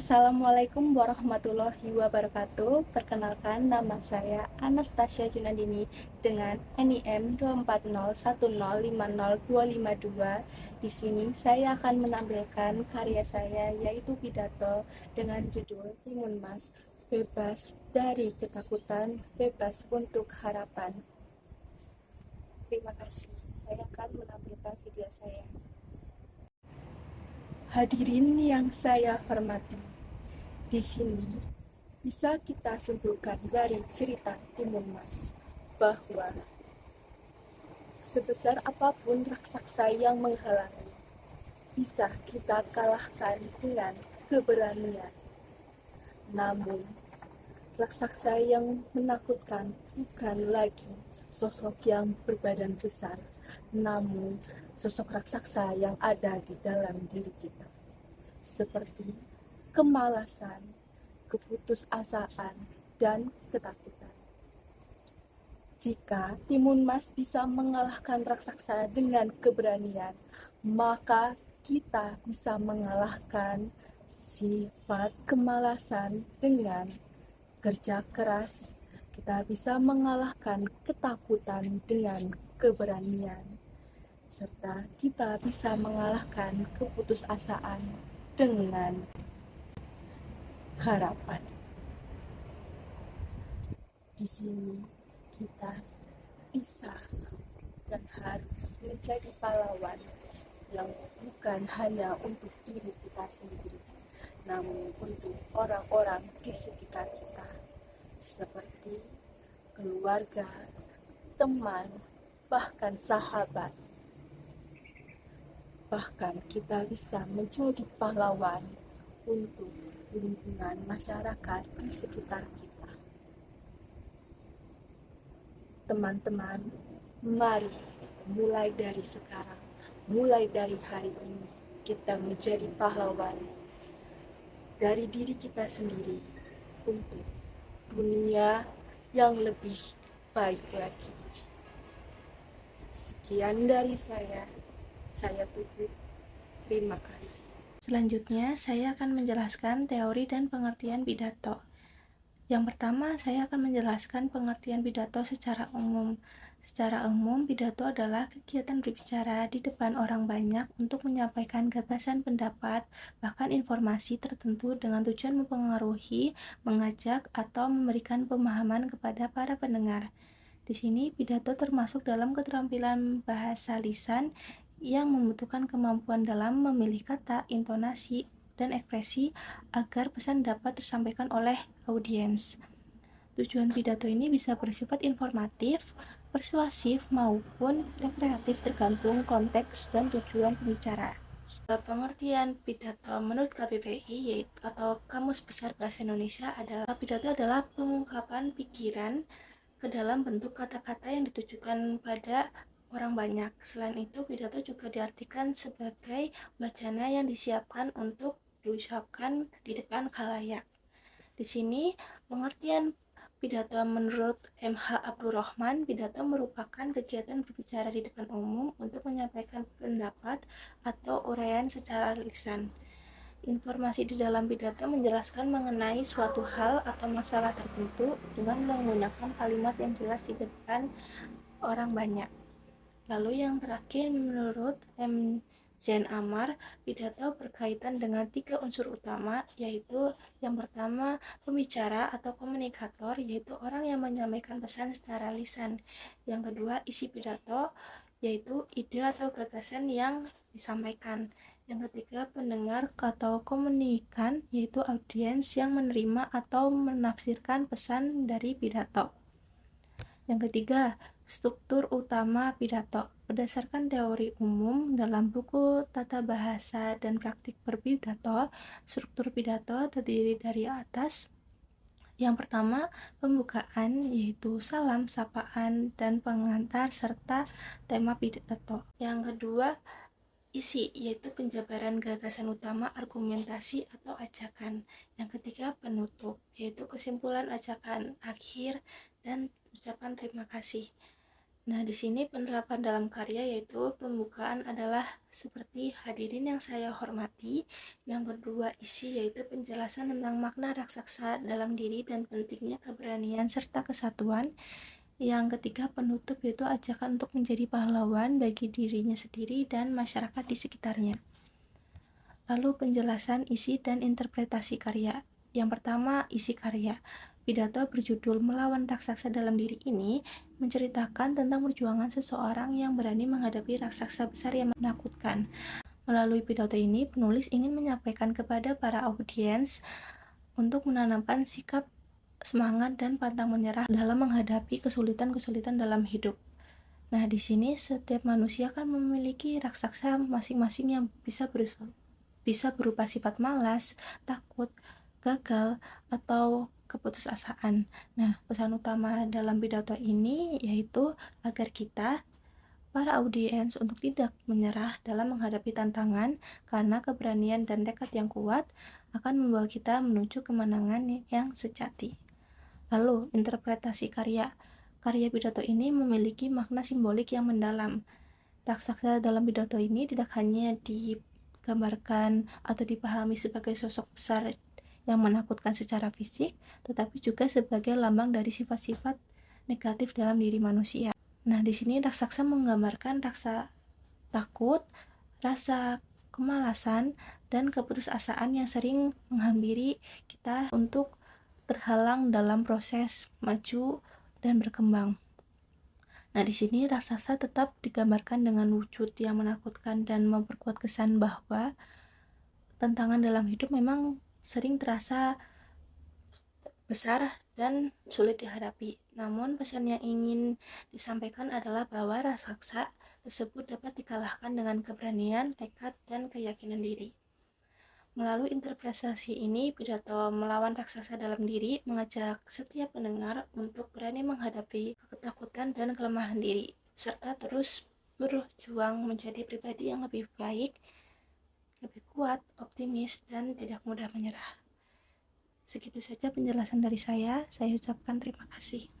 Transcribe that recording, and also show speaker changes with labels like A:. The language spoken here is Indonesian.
A: Assalamualaikum warahmatullahi wabarakatuh. Perkenalkan, nama saya Anastasia Junandini dengan NIM 240105022. Di sini saya akan menampilkan karya saya, yaitu pidato dengan judul Timun Mas, bebas dari ketakutan, bebas untuk harapan. Terima kasih. Saya akan menampilkan video saya. Hadirin yang saya hormati, di sini bisa kita simpulkan dari cerita Timun Mas bahwa sebesar apapun raksasa yang menghalangi, bisa kita kalahkan dengan keberanian. Namun, raksasa yang menakutkan bukan lagi sosok yang berbadan besar, namun sosok raksasa yang ada di dalam diri kita, seperti kemalasan, keputusasaan, dan ketakutan. Jika Timun Mas bisa mengalahkan raksasa dengan keberanian, maka kita bisa mengalahkan sifat kemalasan dengan kerja keras. Kita bisa mengalahkan ketakutan dengan keberanian, serta kita bisa mengalahkan keputusasaan dengan harapan. Di sini kita bisa dan harus menjadi pahlawan yang bukan hanya untuk diri kita sendiri, namun untuk orang-orang di sekitar kita, seperti keluarga, teman, bahkan sahabat. Bahkan kita bisa menjadi pahlawan untuk lingkungan masyarakat di sekitar kita. Teman-teman, mari mulai dari sekarang, mulai dari hari ini, kita menjadi pahlawan dari diri kita sendiri untuk dunia yang lebih baik lagi. Sekian dari saya tutup. Terima kasih. Selanjutnya, saya akan menjelaskan teori dan pengertian pidato. Yang pertama, saya akan menjelaskan pengertian pidato secara umum. Secara umum, pidato adalah kegiatan berbicara di depan orang banyak untuk menyampaikan gagasan, pendapat, bahkan informasi tertentu dengan tujuan mempengaruhi, mengajak, atau memberikan pemahaman kepada para pendengar. Di sini, pidato termasuk dalam keterampilan bahasa lisan yang membutuhkan kemampuan dalam memilih kata, intonasi, dan ekspresi agar pesan dapat tersampaikan oleh audiens. Tujuan pidato ini bisa bersifat informatif, persuasif, maupun rekreatif tergantung konteks dan tujuan pembicara. Pengertian pidato menurut KBBI yaitu atau Kamus Besar Bahasa Indonesia adalah pidato adalah pengungkapan pikiran ke dalam bentuk kata-kata yang ditujukan pada orang banyak. Selain itu, pidato juga diartikan sebagai wacana yang disiapkan untuk diucapkan di depan khalayak. Di sini, pengertian pidato menurut M.H. Abdurrahman, pidato merupakan kegiatan berbicara di depan umum untuk menyampaikan pendapat atau uraian secara lisan. Informasi di dalam pidato menjelaskan mengenai suatu hal atau masalah tertentu dengan menggunakan kalimat yang jelas di depan orang banyak. Lalu yang terakhir, menurut M. Jane Amar, pidato berkaitan dengan 3 unsur utama, yaitu yang pertama, pembicara atau komunikator, yaitu orang yang menyampaikan pesan secara lisan. Yang kedua, isi pidato, yaitu ide atau gagasan yang disampaikan. Yang ketiga, pendengar atau komunikan, yaitu audiens yang menerima atau menafsirkan pesan dari pidato. Yang ketiga, struktur utama pidato. Berdasarkan teori umum dalam buku Tata Bahasa dan Praktik Berpidato, struktur pidato terdiri dari atas. Yang pertama, pembukaan, yaitu salam, sapaan, dan pengantar, serta tema pidato. Yang kedua, isi, yaitu penjabaran gagasan utama, argumentasi atau ajakan. Yang ketiga, penutup, yaitu kesimpulan ajakan akhir dan ucapan terima kasih. Nah, di sini penerapan dalam karya yaitu pembukaan adalah seperti hadirin yang saya hormati. Yang kedua, isi yaitu penjelasan tentang makna raksasa dalam diri dan pentingnya keberanian serta kesatuan. Yang ketiga, penutup yaitu ajakan untuk menjadi pahlawan bagi dirinya sendiri dan masyarakat di sekitarnya. Lalu penjelasan isi dan interpretasi karya. Yang pertama, isi karya. Pidato berjudul Melawan Raksasa Dalam Diri ini menceritakan tentang perjuangan seseorang yang berani menghadapi raksasa besar yang menakutkan. Melalui pidato ini, penulis ingin menyampaikan kepada para audiens untuk menanamkan sikap semangat dan pantang menyerah dalam menghadapi kesulitan-kesulitan dalam hidup. Nah, di sini setiap manusia kan memiliki raksasa masing-masing yang bisa berupa sifat malas, takut, gagal, atau keputusasaan. Nah, pesan utama dalam pidato ini yaitu agar kita, para audiens, untuk tidak menyerah dalam menghadapi tantangan, karena keberanian dan tekad yang kuat akan membawa kita menuju kemenangan yang sejati. Lalu, interpretasi karya. Karya pidato ini memiliki makna simbolik yang mendalam. Raksasa dalam pidato ini tidak hanya digambarkan atau dipahami sebagai sosok besar yang menakutkan secara fisik, tetapi juga sebagai lambang dari sifat-sifat negatif dalam diri manusia. Nah, di sini raksasa menggambarkan rasa takut, rasa kemalasan, dan keputusasaan yang sering menghampiri kita untuk terhalang dalam proses maju dan berkembang. Nah, di sini raksasa tetap digambarkan dengan wujud yang menakutkan dan memperkuat kesan bahwa tantangan dalam hidup memang sering terasa besar dan sulit dihadapi. Namun, pesan yang ingin disampaikan adalah bahwa raksasa tersebut dapat dikalahkan dengan keberanian, tekad, dan keyakinan diri. Melalui interpretasi ini, pidato Melawan Raksasa Dalam Diri mengajak setiap pendengar untuk berani menghadapi ketakutan dan kelemahan diri, serta terus berjuang menjadi pribadi yang lebih baik, lebih kuat, optimis, dan tidak mudah menyerah. Segitu saja penjelasan dari saya ucapkan terima kasih.